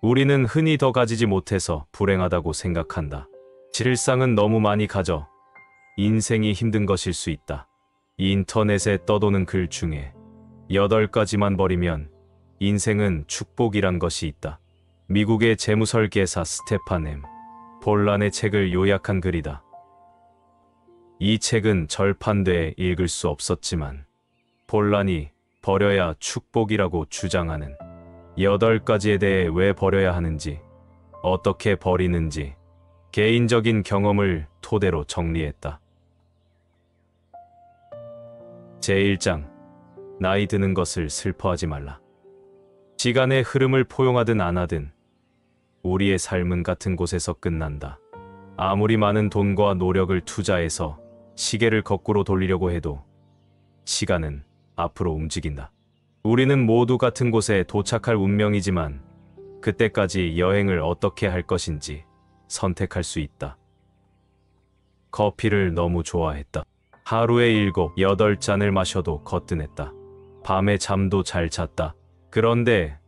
우리는 흔히 더 가지지 못해서 불행하다고 생각한다. 질상은 너무 많이 가져 인생이 힘든 것일 수 있다. 인터넷에 떠도는 글 중에 8가지만 버리면 인생은 축복이란 것이 있다. 미국의 재무설계사 스테판 M. 볼란의 책을 요약한 글이다. 이 책은 절판돼 읽을 수 없었지만 볼란이 버려야 축복이라고 주장하는 8가지에 대해 왜 버려야 하는지, 어떻게 버리는지 개인적인 경험을 토대로 정리했다. 제1장, 나이 드는 것을 슬퍼하지 말라. 시간의 흐름을 포용하든 안 하든 우리의 삶은 같은 곳에서 끝난다. 아무리 많은 돈과 노력을 투자해서 시계를 거꾸로 돌리려고 해도 시간은 앞으로 움직인다. 우리는 모두 같은 곳에 도착할 운명이지만 그때까지 여행을 어떻게 할 것인지 선택할 수 있다. 커피를 너무 좋아했다. 하루에 7, 8잔을 마셔도 거뜬했다. 밤에 잠도 잘 잤다. 그런데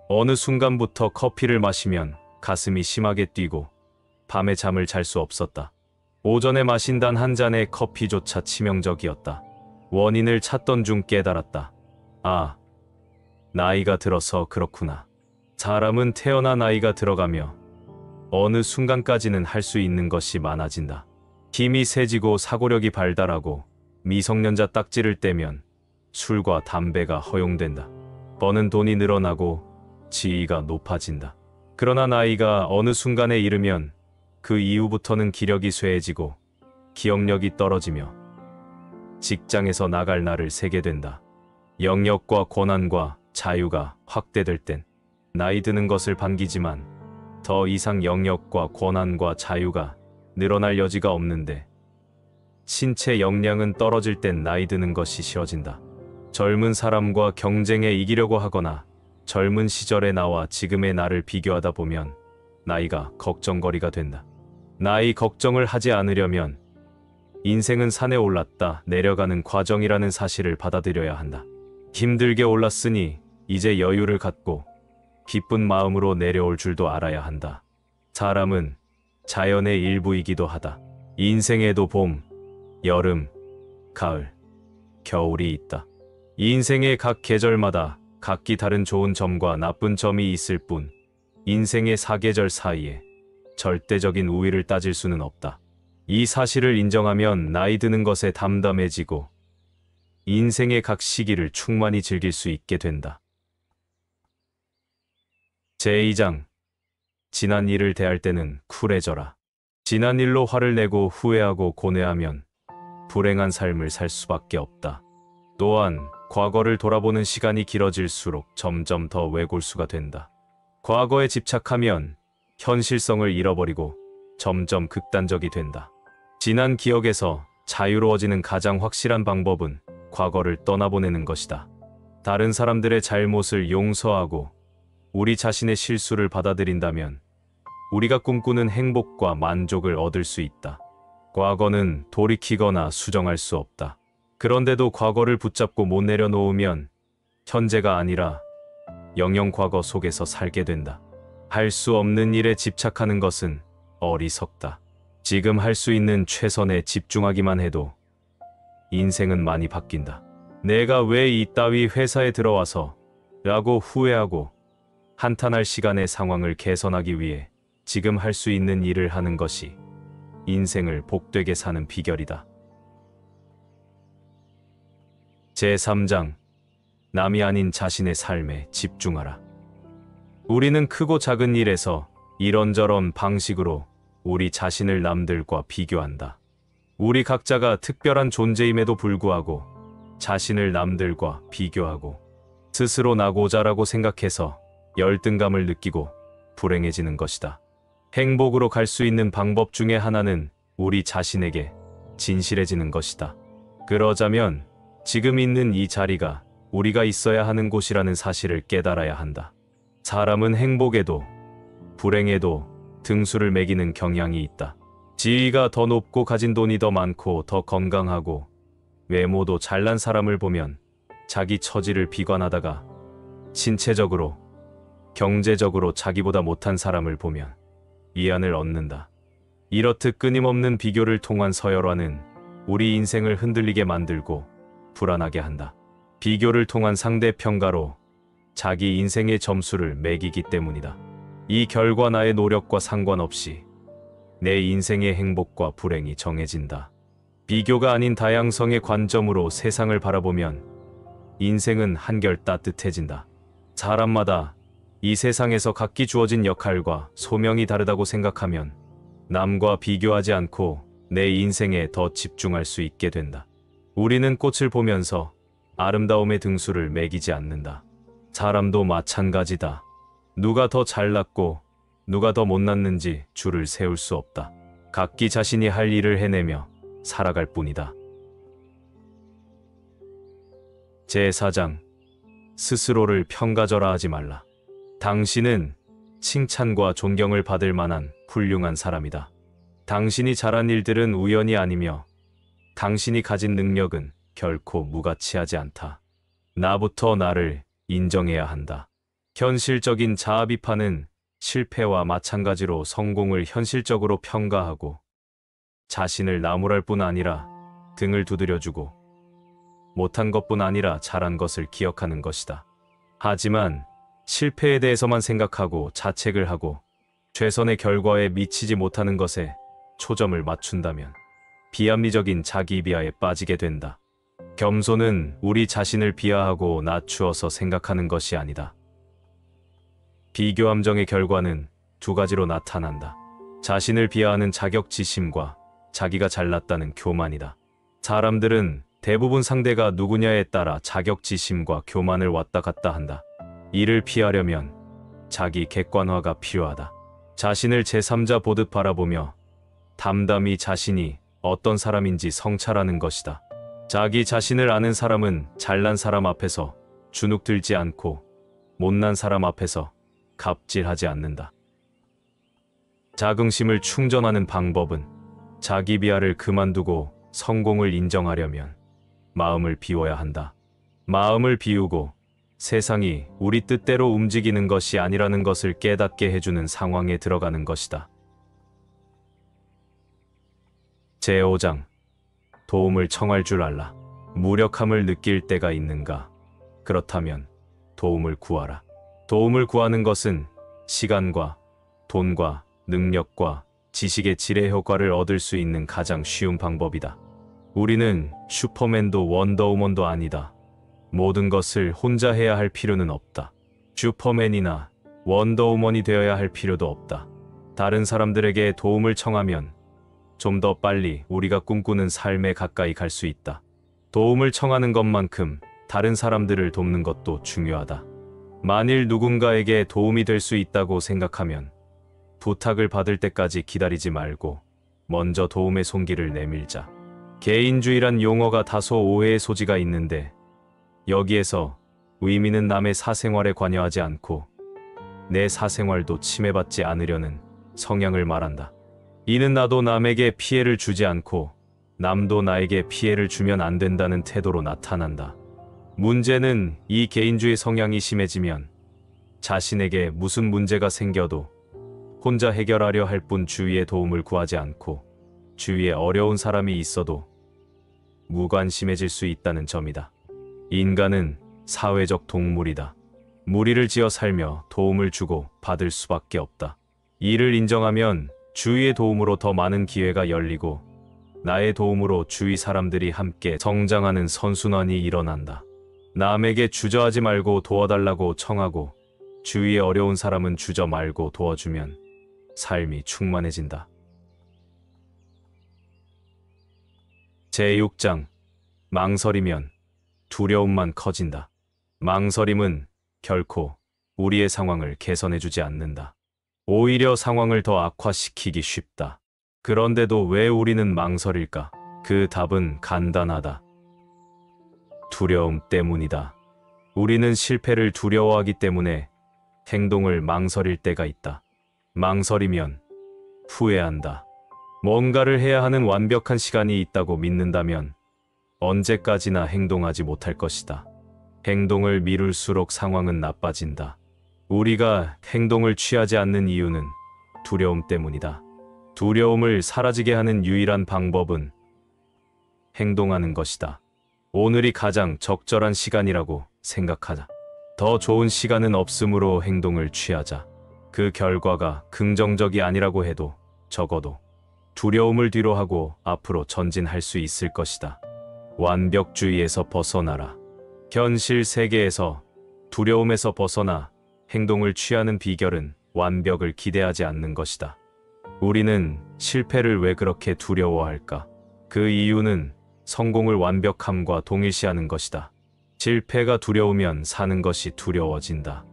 어느 순간부터 커피를 마시면 가슴이 심하게 뛰고 밤에 잠을 잘 수 없었다. 오전에 마신 단 한 잔의 커피조차 치명적이었다. 원인을 찾던 중 깨달았다. 아, 나이가 들어서 그렇구나. 사람은 태어나 나이가 들어가며 어느 순간까지는 할 수 있는 것이 많아진다. 힘이 세지고 사고력이 발달하고 미성년자 딱지를 떼면 술과 담배가 허용된다. 버는 돈이 늘어나고 지위가 높아진다. 그러나 나이가 어느 순간에 이르면 그 이후부터는 기력이 쇠해지고 기억력이 떨어지며 직장에서 나갈 날을 세게 된다. 영역과 권한과 자유가 확대될 땐 나이 드는 것을 반기지만 더 이상 영역과 권한과 자유가 늘어날 여지가 없는데 신체 역량은 떨어질 땐 나이 드는 것이 싫어진다. 젊은 사람과 경쟁에 이기려고 하거나 젊은 시절의 나와 지금의 나를 비교하다 보면 나이가 걱정거리가 된다. 나이 걱정을 하지 않으려면 인생은 산에 올랐다 내려가는 과정이라는 사실을 받아들여야 한다. 힘들게 올랐으니 이제 여유를 갖고 기쁜 마음으로 내려올 줄도 알아야 한다. 사람은 자연의 일부이기도 하다. 인생에도 봄, 여름, 가을, 겨울이 있다. 이 인생의 각 계절마다 각기 다른 좋은 점과 나쁜 점이 있을 뿐 인생의 사계절 사이에 절대적인 우위를 따질 수는 없다. 이 사실을 인정하면 나이 드는 것에 담담해지고 인생의 각 시기를 충만히 즐길 수 있게 된다. 제2장, 지난 일을 대할 때는 쿨해져라. 지난 일로 화를 내고 후회하고 고뇌하면 불행한 삶을 살 수밖에 없다. 또한 과거를 돌아보는 시간이 길어질수록 점점 더 외골수가 된다. 과거에 집착하면 현실성을 잃어버리고 점점 극단적이 된다. 지난 기억에서 자유로워지는 가장 확실한 방법은 과거를 떠나보내는 것이다. 다른 사람들의 잘못을 용서하고 우리 자신의 실수를 받아들인다면 우리가 꿈꾸는 행복과 만족을 얻을 수 있다. 과거는 돌이키거나 수정할 수 없다. 그런데도 과거를 붙잡고 못 내려놓으면 현재가 아니라 영영 과거 속에서 살게 된다. 할 수 없는 일에 집착하는 것은 어리석다. 지금 할 수 있는 최선에 집중하기만 해도 인생은 많이 바뀐다. 내가 왜 이따위 회사에 들어와서 라고 후회하고 한탄할 시간의 상황을 개선하기 위해 지금 할 수 있는 일을 하는 것이 인생을 복되게 사는 비결이다. 제3장, 남이 아닌 자신의 삶에 집중하라. 우리는 크고 작은 일에서 이런저런 방식으로 우리 자신을 남들과 비교한다. 우리 각자가 특별한 존재임에도 불구하고 자신을 남들과 비교하고 스스로 나고자라고 생각해서 열등감을 느끼고 불행해지는 것이다. 행복으로 갈 수 있는 방법 중에 하나는 우리 자신에게 진실해지는 것이다. 그러자면 지금 있는 이 자리가 우리가 있어야 하는 곳이라는 사실을 깨달아야 한다. 사람은 행복에도 불행에도 등수를 매기는 경향이 있다. 지위가 더 높고 가진 돈이 더 많고 더 건강하고 외모도 잘난 사람을 보면 자기 처지를 비관하다가 신체적으로 경제적으로 자기보다 못한 사람을 보면 위안을 얻는다. 이렇듯 끊임없는 비교를 통한 서열화는 우리 인생을 흔들리게 만들고 불안하게 한다. 비교를 통한 상대평가로 자기 인생의 점수를 매기기 때문이다. 이 결과 나의 노력과 상관없이 내 인생의 행복과 불행이 정해진다. 비교가 아닌 다양성의 관점으로 세상을 바라보면 인생은 한결 따뜻해진다. 사람마다 이 세상에서 각기 주어진 역할과 소명이 다르다고 생각하면 남과 비교하지 않고 내 인생에 더 집중할 수 있게 된다. 우리는 꽃을 보면서 아름다움의 등수를 매기지 않는다. 사람도 마찬가지다. 누가 더 잘났고 누가 더 못났는지 줄을 세울 수 없다. 각기 자신이 할 일을 해내며 살아갈 뿐이다. 제4장 스스로를 평가절하하지 말라. 당신은 칭찬과 존경을 받을 만한 훌륭한 사람이다. 당신이 잘한 일들은 우연이 아니며 당신이 가진 능력은 결코 무가치하지 않다. 나부터 나를 인정해야 한다. 현실적인 자아 비판은 실패와 마찬가지로 성공을 현실적으로 평가하고 자신을 나무랄 뿐 아니라 등을 두드려주고 못한 것뿐 아니라 잘한 것을 기억하는 것이다. 하지만 실패에 대해서만 생각하고 자책을 하고 최선의 결과에 미치지 못하는 것에 초점을 맞춘다면 비합리적인 자기 비하에 빠지게 된다. 겸손은 우리 자신을 비하하고 낮추어서 생각하는 것이 아니다. 비교함정의 결과는 두 가지로 나타난다. 자신을 비하하는 자격지심과 자기가 잘났다는 교만이다. 사람들은 대부분 상대가 누구냐에 따라 자격지심과 교만을 왔다 갔다 한다. 이를 피하려면 자기 객관화가 필요하다. 자신을 제3자 보듯 바라보며 담담히 자신이 어떤 사람인지 성찰하는 것이다. 자기 자신을 아는 사람은 잘난 사람 앞에서 주눅들지 않고 못난 사람 앞에서 갑질하지 않는다. 자긍심을 충전하는 방법은 자기 비하를 그만두고 성공을 인정하려면 마음을 비워야 한다. 마음을 비우고 세상이 우리 뜻대로 움직이는 것이 아니라는 것을 깨닫게 해주는 상황에 들어가는 것이다. 제5장 도움을 청할 줄 알라. 무력함을 느낄 때가 있는가? 그렇다면 도움을 구하라. 도움을 구하는 것은 시간과 돈과 능력과 지식의 질의 효과를 얻을 수 있는 가장 쉬운 방법이다. 우리는 슈퍼맨도 원더우먼도 아니다. 모든 것을 혼자 해야 할 필요는 없다. 슈퍼맨이나 원더우먼이 되어야 할 필요도 없다. 다른 사람들에게 도움을 청하면 좀 더 빨리 우리가 꿈꾸는 삶에 가까이 갈 수 있다. 도움을 청하는 것만큼 다른 사람들을 돕는 것도 중요하다. 만일 누군가에게 도움이 될 수 있다고 생각하면 부탁을 받을 때까지 기다리지 말고 먼저 도움의 손길을 내밀자. 개인주의란 용어가 다소 오해의 소지가 있는데 여기에서 의미는 남의 사생활에 관여하지 않고 내 사생활도 침해받지 않으려는 성향을 말한다. 이는 나도 남에게 피해를 주지 않고 남도 나에게 피해를 주면 안 된다는 태도로 나타난다. 문제는 이 개인주의 성향이 심해지면 자신에게 무슨 문제가 생겨도 혼자 해결하려 할 뿐 주위의 도움을 구하지 않고 주위에 어려운 사람이 있어도 무관심해질 수 있다는 점이다. 인간은 사회적 동물이다. 무리를 지어 살며 도움을 주고 받을 수밖에 없다. 이를 인정하면 주위의 도움으로 더 많은 기회가 열리고 나의 도움으로 주위 사람들이 함께 성장하는 선순환이 일어난다. 남에게 주저하지 말고 도와달라고 청하고 주위에 어려운 사람은 주저 말고 도와주면 삶이 충만해진다. 제6장 망설이면 두려움만 커진다. 망설임은 결코 우리의 상황을 개선해주지 않는다. 오히려 상황을 더 악화시키기 쉽다. 그런데도 왜 우리는 망설일까? 그 답은 간단하다. 두려움 때문이다. 우리는 실패를 두려워하기 때문에 행동을 망설일 때가 있다. 망설이면 후회한다. 뭔가를 해야 하는 완벽한 시간이 있다고 믿는다면 언제까지나 행동하지 못할 것이다. 행동을 미룰수록 상황은 나빠진다. 우리가 행동을 취하지 않는 이유는 두려움 때문이다. 두려움을 사라지게 하는 유일한 방법은 행동하는 것이다. 오늘이 가장 적절한 시간이라고 생각하자. 더 좋은 시간은 없으므로 행동을 취하자. 그 결과가 긍정적이 아니라고 해도 적어도 두려움을 뒤로하고 앞으로 전진할 수 있을 것이다. 완벽주의에서 벗어나라. 현실 세계에서 두려움에서 벗어나 행동을 취하는 비결은 완벽을 기대하지 않는 것이다. 우리는 실패를 왜 그렇게 두려워할까? 그 이유는 성공을 완벽함과 동일시하는 것이다. 실패가 두려우면 사는 것이 두려워진다.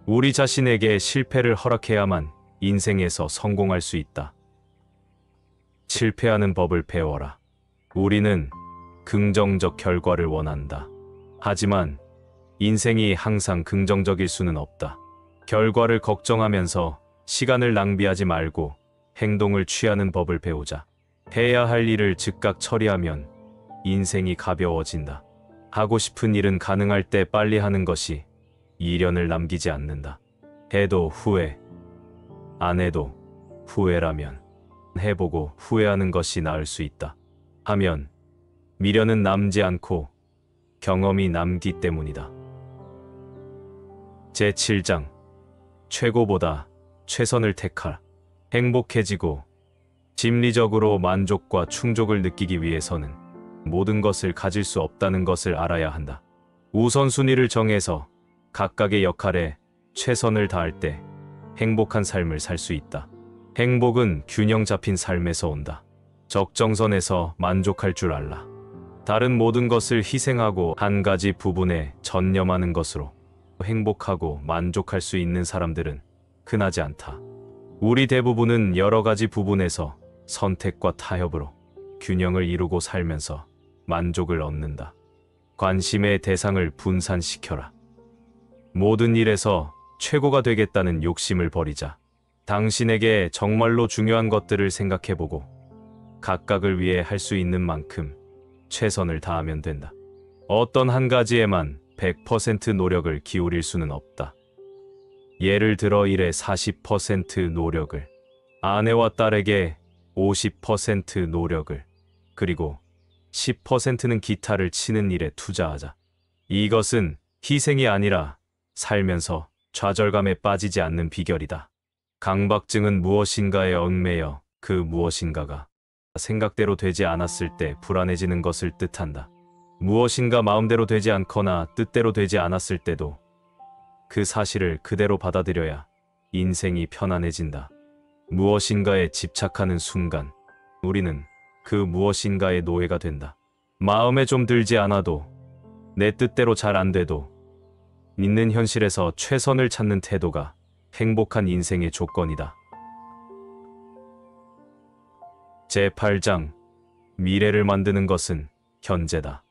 우리 자신에게 실패를 허락해야만 인생에서 성공할 수 있다. 실패하는 법을 배워라. 우리는 긍정적 결과를 원한다. 하지만 인생이 항상 긍정적일 수는 없다. 결과를 걱정하면서 시간을 낭비하지 말고 행동을 취하는 법을 배우자. 해야 할 일을 즉각 처리하면 인생이 가벼워진다. 하고 싶은 일은 가능할 때 빨리 하는 것이 미련을 남기지 않는다. 해도 후회, 안 해도 후회라면 해보고 후회하는 것이 나을 수 있다. 하면 미련은 남지 않고 경험이 남기 때문이다. 제7장 최고보다 최선을 택하라. 행복해지고 심리적으로 만족과 충족을 느끼기 위해서는 모든 것을 가질 수 없다는 것을 알아야 한다. 우선순위를 정해서 각각의 역할에 최선을 다할 때 행복한 삶을 살 수 있다. 행복은 균형 잡힌 삶에서 온다. 적정선에서 만족할 줄 알라. 다른 모든 것을 희생하고 한 가지 부분에 전념하는 것으로 행복하고 만족할 수 있는 사람들은 흔하지 않다. 우리 대부분은 여러 가지 부분에서 선택과 타협으로 균형을 이루고 살면서 만족을 얻는다. 관심의 대상을 분산시켜라. 모든 일에서 최고가 되겠다는 욕심을 버리자. 당신에게 정말로 중요한 것들을 생각해보고 각각을 위해 할 수 있는 만큼 최선을 다하면 된다. 어떤 한 가지에만 100% 노력을 기울일 수는 없다. 예를 들어 일에 40% 노력을, 아내와 딸에게 50% 노력을, 그리고 10%는 기타를 치는 일에 투자하자. 이것은 희생이 아니라 살면서 좌절감에 빠지지 않는 비결이다. 강박증은 무엇인가에 얽매여 그 무엇인가가 생각대로 되지 않았을 때 불안해지는 것을 뜻한다. 무엇인가 마음대로 되지 않거나 뜻대로 되지 않았을 때도 그 사실을 그대로 받아들여야 인생이 편안해진다. 무엇인가에 집착하는 순간 우리는 그 무엇인가의 노예가 된다. 마음에 좀 들지 않아도 내 뜻대로 잘 안 돼도 있는 현실에서 최선을 찾는 태도가 행복한 인생의 조건이다. 제8장 미래를 만드는 것은 현재다.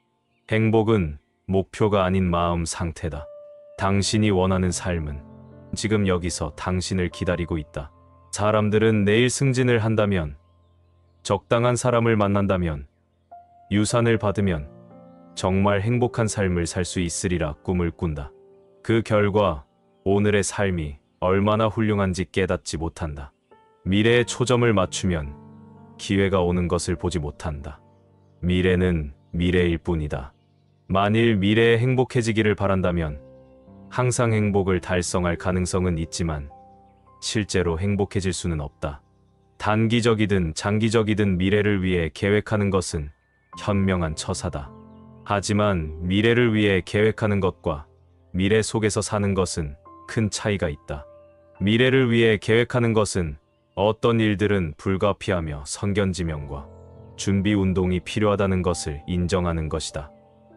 행복은 목표가 아닌 마음 상태다. 당신이 원하는 삶은 지금 여기서 당신을 기다리고 있다. 사람들은 내일 승진을 한다면, 적당한 사람을 만난다면, 유산을 받으면 정말 행복한 삶을 살 수 있으리라 꿈을 꾼다. 그 결과 오늘의 삶이 얼마나 훌륭한지 깨닫지 못한다. 미래에 초점을 맞추면 기회가 오는 것을 보지 못한다. 미래는 미래일 뿐이다. 만일 미래에 행복해지기를 바란다면 항상 행복을 달성할 가능성은 있지만 실제로 행복해질 수는 없다. 단기적이든 장기적이든 미래를 위해 계획하는 것은 현명한 처사다. 하지만 미래를 위해 계획하는 것과 미래 속에서 사는 것은 큰 차이가 있다. 미래를 위해 계획하는 것은 어떤 일들은 불가피하며 선견지명과 준비 운동이 필요하다는 것을 인정하는 것이다.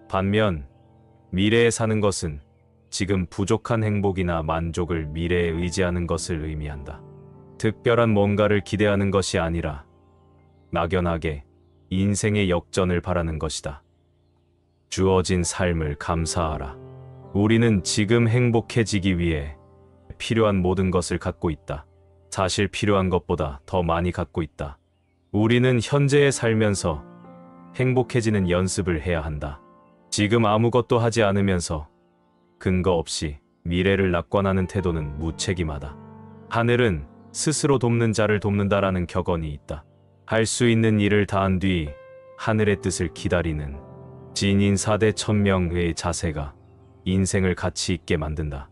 반면 미래에 사는 것은 지금 부족한 행복이나 만족을 미래에 의지하는 것을 의미한다. 특별한 뭔가를 기대하는 것이 아니라 막연하게 인생의 역전을 바라는 것이다. 주어진 삶을 감사하라. 우리는 지금 행복해지기 위해 필요한 모든 것을 갖고 있다. 사실 필요한 것보다 더 많이 갖고 있다. 우리는 현재에 살면서 행복해지는 연습을 해야 한다. 지금 아무것도 하지 않으면서 근거 없이 미래를 낙관하는 태도는 무책임하다. 하늘은 스스로 돕는 자를 돕는다라는 격언이 있다. 할 수 있는 일을 다한 뒤 하늘의 뜻을 기다리는 진인 4대 천명의 자세가 인생을 가치 있게 만든다.